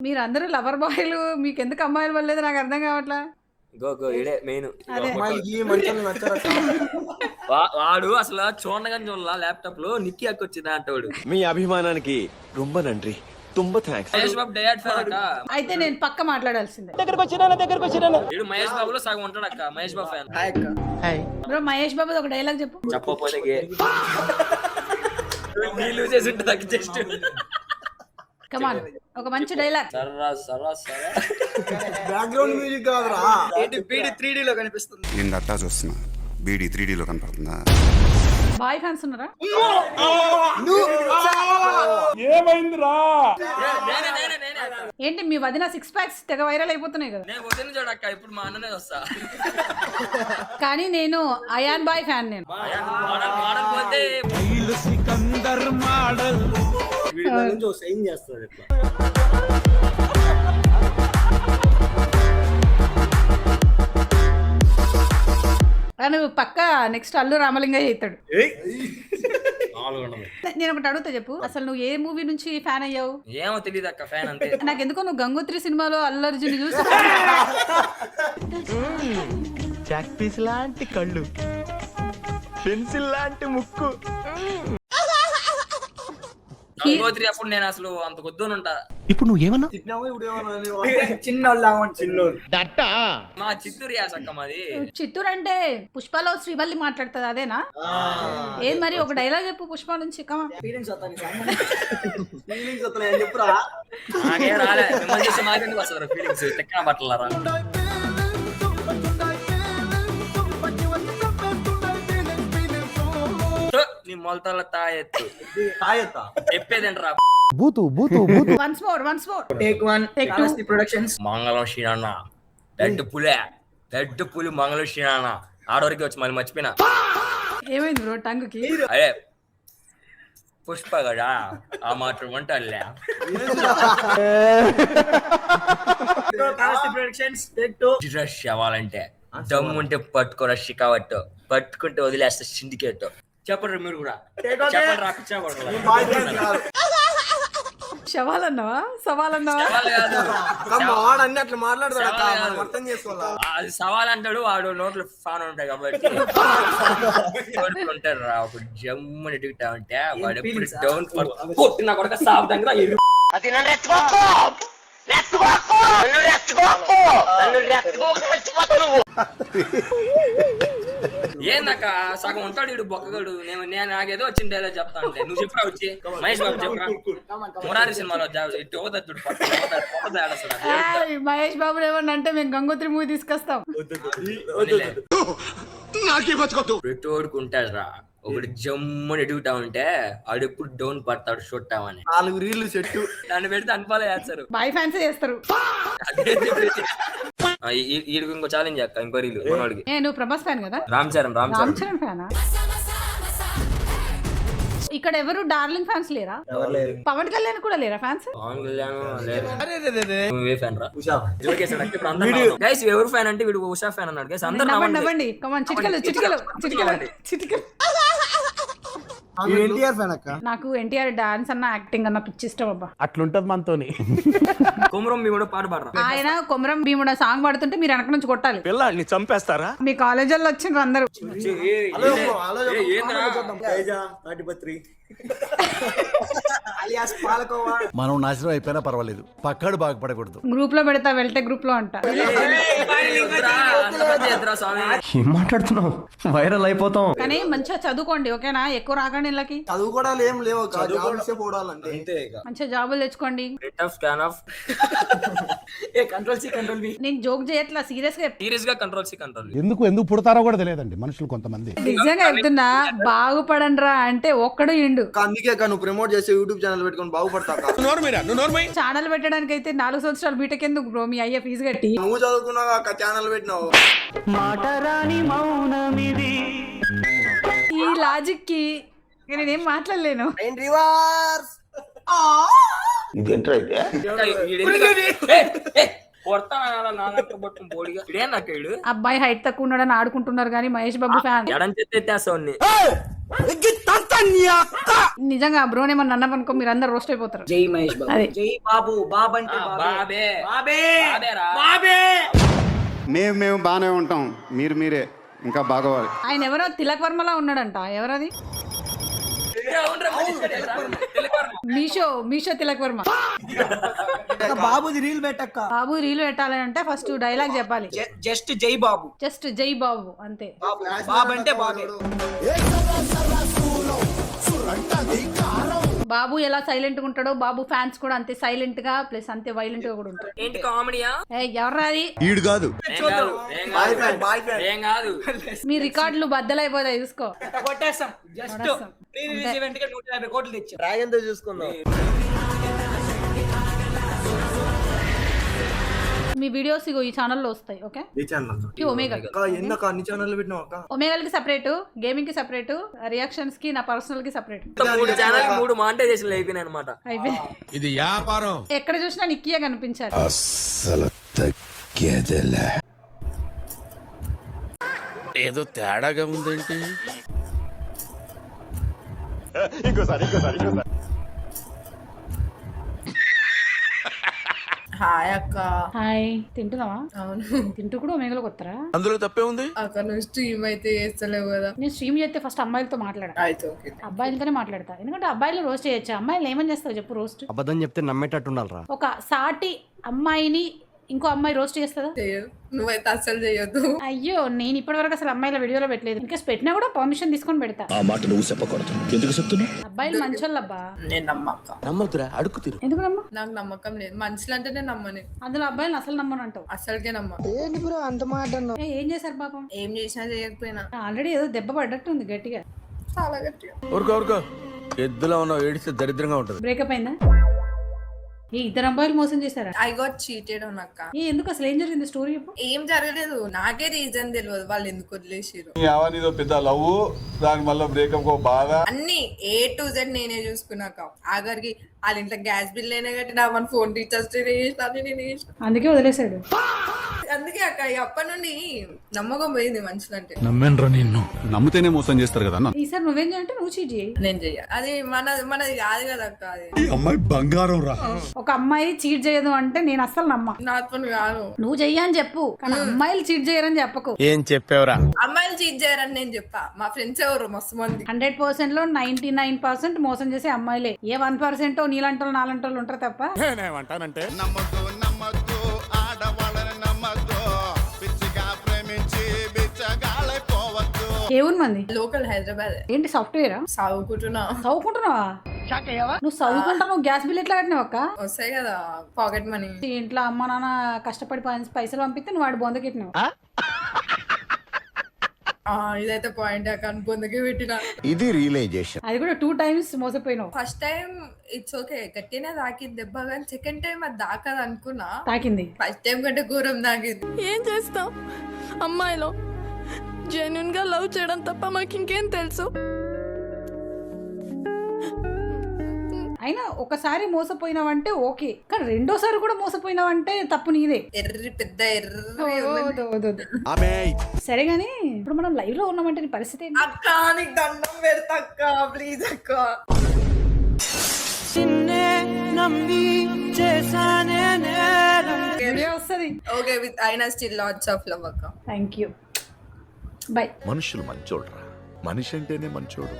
మీరందరూ లవర్ బాయ్లు, మీకు ఎందుకు అమ్మాయిలు వల్లేదు నాకు అర్థం కావట్లా. ఇడే మెయిన్. వాడు అసలు చూడగానే చూడాల ల్యాప్టాప్ లో నిక్కి వచ్చిందా అంటాడు. మీ అభిమానానికి రొంబ నండ్రి, తుంబ థాంక్స్. మహేష్ బాబు డయాడ్ ఫ్యాన్ అక్క. అయితే నేను పక్క మాట్లాడాల్సిందే. వీడు మహేష్ బాబులో సగం ఉంటాడు అక్క. మహేష్ బాబు ఫ్యాన్. బ్రో మహేష్ బాబు ఒక డైలాగ్ చెప్పు. చెప్పకపోతే నీళ్ళు చేసి ఉంటుంది జస్ట్. కమాన్ ఒక మంచి డైలాగ్. సర్రా సర్రా సర్రా. బ్యాక్గ్రౌండ్ మ్యూజిక్ కాదురా. ఏంటి బీడీ 3D లో కనిపిస్తుంది. నేను అట్టా చూస్తున్నా, బీడీ 3D లో కనపడుతుందా? బాయ్ ఫ్యాన్స్ ఉన్నారా? ఏమైందిరా? ఏంటి మీ వదిన 6 ప్యాక్స్ తెగ వైరల్ అయిపోతున్నాయి కదా. నేను వదిన చూడక్క, ఇప్పుడు మా అన్ననే వస్తా. కానీ నేను అయాన్ బాయ్ ఫ్యాన్. నేను మోడల్ పోతే వీడియో నుంచి ఒక సైన్ చేస్తాడు ఇట్లా. నువ్వు పక్క నెక్స్ట్ అల్లు రామలింగయ్య అవుతాడు. నేను ఒకటి అడుగుతా చెప్పు, అసలు నువ్వు ఏ మూవీ నుంచి ఫ్యాన్ అయ్యావు? ఏమో తెలియదు అక్క, ఫ్యాన్ అంతే. నాకు ఎందుకో నువ్వు గంగోత్రి సినిమాలో అల్లు అర్జున్ చూసి చాక్ పీస్ లాంటి కళ్ళు, పెన్సిల్ లాంటి ముక్కు. గంగోత్రి అప్పుడు నేను అసలు అంత కొద్దును ఉంటా. ఇప్పుడు నువ్వు ఏమన్నా? చిన్నోళ్ళు మా చిత్తూరు యాస అక్క మాది. చిత్తూరు అంటే పుష్పలో శ్రీవల్లి మాట్లాడుతుంది అదేనా? ఏం మరి ఒక డైలాగ్ చెప్పు పుష్ప నుంచి. ఫీలింగ్స్ వస్తున్నాయని చెప్పురా. నాకేం రాలే, మిమ్మల్ని చూసి మాకెందుకు వస్తారు ఫీలింగ్స్? తెక్కన బట్టలారా. నీ మొలతల తాయెత్తు చెప్పేదేంట్రా. వన్స్ మోర్ టేక్ 1 కాలస్తి ప్రొడక్షన్స్. మంగళం శ్రీనాన్న పెద్ద పులి మంగళం శ్రీనాన్న ఆడవరికి వచ్చి మళ్ళీ మర్చిపోయినా. ఏమైంది బ్రో టంగుకి? అదే పుష్ప కదా ఆ మాత్రం వంటలే. కాలస్తి ప్రొడక్షన్స్ టేక్ 2. రష్ అవ్వాలంటే దమ్ముంటే పట్టుకోరా షికావట్టు, పట్టుకుంటే వదిలేస్తా సిండికేట్. చెప్పండి మీరు కూడా చెప్పండి రా. శవాలన్నావా సవాలన్నావా? అన్ని అట్లా మాట్లాడతాడు, అర్థం చేసుకోవాలా. అది సవాల్ అంటాడు వాడు, నోట్లో ఫ్యాన్ ఉంటాయి కాబట్టి ఉంటాడు రా. ఒక జమ్ముని ఎదుగుతా ఉంటే వాడు ఎప్పుడు డౌన్ కొట్టినా కూడా సాబ్దంగా ఏందక్క సగం ఉంటాడు వీడు బొక్కగాడు. నేను నాకేదో వచ్చిన డైలాగ్ చెప్తా అంటే నువ్వు చెప్పరా వచ్చి. మహేష్ బాబు చెప్పరా. మురారి సినిమాలో మహేష్ బాబు ఏమన్నా అంటే మేము గంగోత్రి మూవీ తీసుకొస్తాం. పెట్టుకుంటాడు రా. ఒకటి జమ్ముని ఎదుగుతా ఉంటే ఆడు ఎప్పుడు డౌన్ పడతాడు చూడటామని. 4 రీళ్లు సెట్టు నన్ను పెడితే అన్ఫాలో చేస్తారు. బాయ్ ఫ్యాన్స్ చేస్తారు. వీడికి ఇంకో ఛాలెంజ్ అక్క, ఇంకో రీలు మనోడికి. నువ్వు ప్రభాస్ ఫ్యాన్ కదా? రామ్ చరణ్ ఫ్యానా? ఇక్కడ ఎవరు డార్లింగ్ ఫ్యాన్స్ లేరా? పవన్ కళ్యాణ్ కూడా లేరా ఫ్యాన్స్? పవన్ కళ్యాణ్ నువ్వే ఫ్యాన్ రా. గైస్ ఎవరు ఫ్యాన్ అంటే వీడు ఉషా ఫ్యాన్ అన్నాడు. గైస్ అందరూ నవ్వండి. కమాన్ చిటికలు. ఎన్టీఆర్ ఫ్యాన్ అక్క. నాకు ఎన్టీఆర్ డాన్స్ అన్న యాక్టింగ్ అన్న పిచ్చి ఇష్టం అబ్బా. అట్లుంటది మనతోని. కొమరం భీముడు పాట పాడరా. ఆయన కొమరం భీముడు సాంగ్ పాడుతుంటే మీరు వెనక నుంచి కొట్టాలి. పిల్లాడిని చంపేస్తారా? మీ కాలేజీలో వచ్చిండ్రు అందరూ. మనం నాశనం అయిపోయినా పర్వాలేదు, పక్కాడు బాగుపడకూడదు. గ్రూప్ లో పెడతా వెళ్తే గ్రూప్ లో అంట. ఏం మాట్లాడుతున్నావు? వైరల్ అయిపోతాం. కానీ మంచిగా చదువుకోండి ఓకేనా? ఎక్కువ రాకండి ఇళ్ళకి. చదువుకోవడాలు ఏం లేవు, మంచిగా జాబులు తెచ్చుకోండి. నేను జోక్ చేయట్లా, సీరియస్ గా కంట్రోల్. ఎందుకు పుడతారో కూడా తెలియదండి మనుషులు కొంతమంది. నిజంగా చెప్తున్నా, బాగుపడండ్రా అంటే ఒక్కడు ఇండు. అందుకే నువ్వు ప్రమోట్ చేసే యూట్యూబ్ ఛానల్ పెట్టుకొని బాగుపడతావు. ఛానల్ పెట్టడానికి అయితే 4 సంవత్సరాలు బీటెక్ ఎందుకు బ్రో? మీ అయ్యే ఫీజు కట్టి నువ్వు చదువుకున్నావు అక్క, ఛానల్ పెట్టినావు. ఈ లాజిక్ కి నేనేం మాట్లాడలేను. అబ్బాయి హైట్ తక్కువ ఉన్నాడని ఆడుకుంటున్నారు కానీ మహేష్ బాబు ఫ్యాన్. నిజంగా బ్రోన్ ఏమన్నా అన్నామనుకో మీరు అందరు రోస్ట్ అయిపోతారు. జై మహేష్ బాబు, అదే. జై బాబు. బాబు అంటే బాబే బాబేరా. మేము బాగానే ఉంటాం, మీరే ఇంకా బాగోవాలి. ఆయన ఎవరో తిలక్ వర్మలా ఉన్నాడంట. ఎవరది? మీషో తిలక్ వర్మ. బాబుది రీల్ పెట్టక్క. బాబు రీల్ పెట్టాలి అంటే ఫస్ట్ డైలాగ్ చెప్పాలి. జస్ట్ జై బాబు, జస్ట్ జై బాబు అంతే. బాబు అంటే బాబే. బాబు ఎలా సైలెంట్ గా ఉంటాడో బాబు ఫ్యాన్స్ కూడా అంతే సైలెంట్ గా ప్లస్ అంతే వైలెంట్ గా కూడా ఉంటారు. ఏంటి కామెడీయా? ఎవర్రా అది? ఈడు కాదు. ఏం కాదు. మీ రికార్డులు బద్దలైపోతాయి చూసుకో. కొట్టేస్తాం. జస్ట్ ప్రీ రిలీజ్ ఈవెంట్ కి 150 కోట్లు తెచ్చాం. డ్రాగన్ తో చూసుకుందాం. మీ వీడియోస్ ఇగో ఈ ఛానల్లో వస్తాయి. ఓకే, ఏ ఛానల్? ఈ ఒమేగా. ఎందుకు అన్ని ఛానల్ పెట్టినావు అక్క? ఒమేగాలకి సెపరేట్, గేమింగ్ కి సెపరేట్, రియాక్షన్స్ కి, నా పర్సనల్ కి సెపరేట్. 3 ఛానల్ 3 మానిటైజేషన్ అయిపోయినాయి అనమాట. ఇది వ్యాపారం. ఎక్కడ చూసినా నిక్కీయే కనిపించారు. అస్సలు తగ్గేదేలే. ఏదో తేడాగా ఉందేంటి? హాయ్ అక్క. హాయ్. తింటున్నావా? అవును. తింటూ కూడా ఒమేగాలోకి వస్తారా? అందులో తప్పే ఉంది. అక్క నువ్వు స్ట్రీమ్ అయితే చేస్తలేవు కదా. నేను స్ట్రీమ్ చేస్తే ఫస్ట్ అమ్మాయిలతో మాట్లాడా. అయితే ఓకే. అబ్బాయిలతోనే మాట్లాడతా, ఎందుకంటే అబ్బాయిలు రోస్ట్ చేయొచ్చు. అమ్మాయిలు ఏమని చేస్తావు చెప్పు? రోస్ట్ అబద్ధం చెప్తే నమ్మేటట్టు ఉండాలిరా. ఒక సాటి అమ్మాయిని ఇంకో అమ్మాయి రోస్ట్ చేస్తుందా? చేయదు. నువ్వైతే అస్సలు చేయొద్దు. అయ్యో, నేను ఇప్పటి వరకు అసలు అమ్మాయిల వీడియోలో పెట్టలేదు. ఇంకా పెట్టినా కూడా పర్మిషన్ తీసుకొని పెడతా. ఆ మాట నువ్వు చెప్పకూడదు. ఎందుకు చెప్తున్నా? అబ్బాయిలు మంచోళ్ళు అబ్బా. నేను నమ్మక్క. నమ్మదురా, అడుగు తిరు. ఎందుకు నమ్మ? నాకు నమ్మకం లేదు. మనుషులు అంటే నేను నమ్మని. అందులో అబ్బాయిలు అసలు నమ్మను అంటావు. అసలుకే నమ్మ. ఏం చేశారు పాపం? ఏం చేసినా చేయకపోయినా ఆల్రెడీ ఏదో దెబ్బ పడ్డట్టు ఉంది గట్టిగా. చాలా గట్టిగా. ఊరుకో ఎద్దులో ఉన్నావు, ఏడిస్తే దరిద్రంగా ఉంటది. బ్రేకప్ అయిందా? ఈ ఇద్దరు అబ్బాయిలు మోసం చేశారా? ఐ గాట్ చీటెడ్ ఆన్ అక్క. ఎందుకు అసలు ఏం జరిగింది? స్టోరీ చెప్పు. ఏం జరగలేదు. నాకే రీజన్ తెలియదు వాళ్ళు ఎందుకు వదిలేసారు. అవన్నీదో పెద్ద లవ్, దాని వల్ల బ్రేకప్ బాధ. అన్ని A to Z నేనే చూసుకున్నాక ఆఖరికి వాళ్ళ ఇంట్లో గ్యాస్ బిల్ నేనే కట్టినా, మన ఫోన్ రీచార్జ్ నేనే చేసిన. అందుకే వదిలేశాడు. అందుకే అక్క అప్పటి నుండి నమ్మకం పోయింది మనుషులంటే. నమ్మేనరా నిన్ను. నమ్మితేనే మోసం చేస్తారు కదా. ఈసారి నువ్వేం చేయాలంటే నువ్వు చీట్ చేయి. నేను చెయ్య. అది మనది కాదు కదా అక్క. అది ఈ అమ్మాయి బంగారం రా. ఒక అమ్మాయి చీట్ చేయదు అంటే నేను అస్సలు నమ్మా. నాతో కాదు. నువ్వు చెయ్యని చెప్పు, కానీ అమ్మాయిలు చీట్ చేయరని చెప్పకు. ఏం చెప్పావురా? అమ్మాయిలు చీట్ చేయరని నేను చెప్పా. మా ఫ్రెండ్స్ ఎవరు మస్తు మంది. 100% లో 99% మోసం చేసే అమ్మాయిలే. ఏ 1% నీలంటోళ్ళు నాలంటోళ్ళు ఉంటారు తప్ప. నేనేమంటానంటే నమ్మద్దు ఆడవాళ్ళని నమ్మద్దు, పిచ్చిగా ప్రేమించి బిచ్చగాళ్ళైపోవద్దు. ఏ ఊరు మంది? లోకల్ హైదరాబాద్. ఏంటి సాఫ్ట్వేరా? చదువుకుంటున్నావా? నువ్వు చదువుకుంటావు, గ్యాస్ బిల్ ఎట్లా కట్టినావు అక్క? వస్తాయి కదా పాకెట్ మనీ. ఇంట్లో అమ్మ నాన్న కష్టపడి పైసలు పంపిస్తే నువ్వు వాడు బొందకెట్టినావు. ఇదైతే పాయింట్ అక్క. పొందకే పెట్టిన. ఇది రియలైజేషన్. అది కూడా 2 times మోసపోయినావు. ఫస్ట్ టైం ఇట్స్ ఓకే, గట్టినే తాకింది దెబ్బ. కానీ సెకండ్ టైం అది దాకదు అనుకున్నా. తాకింది. ఫస్ట్ టైం కంటే ఘోరం తాకింది. ఏం చేస్తాం అమ్మాయిలో జెన్యున్ గా లవ్ చేయడం తప్ప మాకు ఇంకేం తెలుసు. అయినా ఒకసారి మోసపోయినావంటే ఓకే, కానీ రెండోసారి కూడా మోసపోయినావంటే తప్పు నీదే. ఎర్రి పెద్ద సరే గానీ ఇప్పుడు మనం లైవ్ లో ఉన్నామంటే నీ పరిస్థితి ఏంటి? అక్క నీకు దండం పెడతా అక్క, ప్లీజ్ అక్క. వీడియో వస్తుంది. ఓకే విత్ అయినా స్టిల్ లాట్స్ ఆఫ్ లవ్ అక్క. Thank you. బై. మనుషులు మంచోడురా. మనిషి అంటేనే మంచోడు.